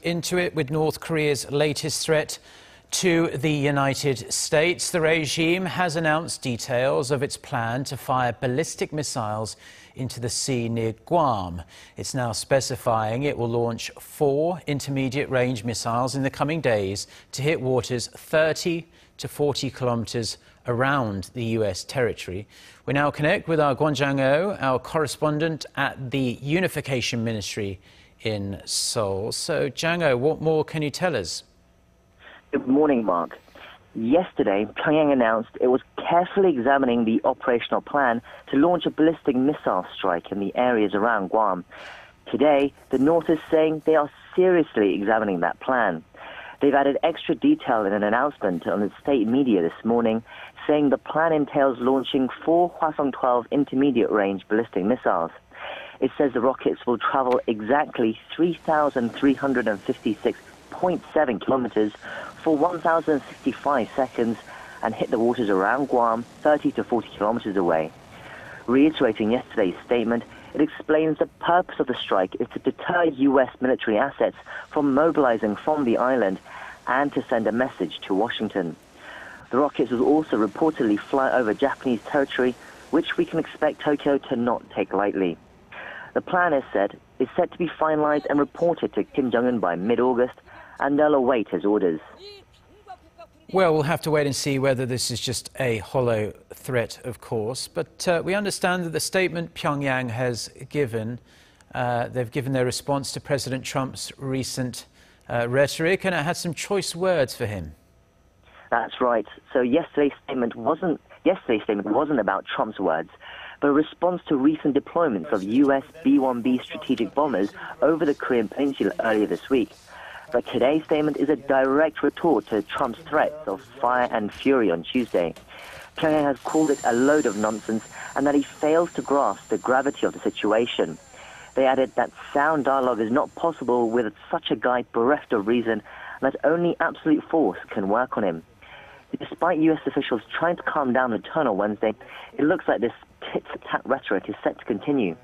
Into it with North Korea's latest threat to the United States. The regime has announced details of its plan to fire ballistic missiles into the sea near Guam. It's now specifying it will launch 4 intermediate-range missiles in the coming days to hit waters 30 to 40 kilometers around the U.S. territory. We now connect with our Kwon Jang-ho, our correspondent at the Unification Ministry in Seoul. So, Jang-ho, what more can you tell us? Good morning, Mark. Yesterday, Pyongyang announced it was carefully examining the operational plan to launch a ballistic missile strike in the areas around Guam. Today, the North is saying they are seriously examining that plan. They've added extra detail in an announcement on the state media this morning, saying the plan entails launching 4 Hwasong-12 intermediate-range ballistic missiles. It says the rockets will travel exactly 3,356.7 kilometers for 1,065 seconds and hit the waters around Guam 30 to 40 kilometers away. Reiterating yesterday's statement, it explains the purpose of the strike is to deter U.S. military assets from mobilizing from the island and to send a message to Washington. The rockets will also reportedly fly over Japanese territory, which we can expect Tokyo to not take lightly. The plan, is set to be finalized and reported to Kim Jong-un by mid-August, and they'll await his orders. Well, we'll have to wait and see whether this is just a hollow threat, of course. But we understand that the statement Pyongyang has given, they've given their response to President Trump's recent rhetoric, and it had some choice words for him. That's right. So yesterday's statement wasn't about Trump's words, but a response to recent deployments of U.S. B-1B strategic bombers over the Korean Peninsula earlier this week. But today's statement is a direct retort to Trump's threats of fire and fury on Tuesday. Pyongyang has called it a load of nonsense and that he fails to grasp the gravity of the situation. They added that sound dialogue is not possible with such a guy bereft of reason and that only absolute force can work on him. Despite U.S. officials trying to calm down the tone on Wednesday, it looks like this tit-for-tat rhetoric is set to continue.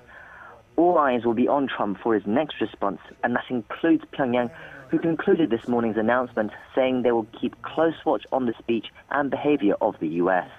All eyes will be on Trump for his next response, and that includes Pyongyang, who concluded this morning's announcement saying they will keep close watch on the speech and behavior of the U.S.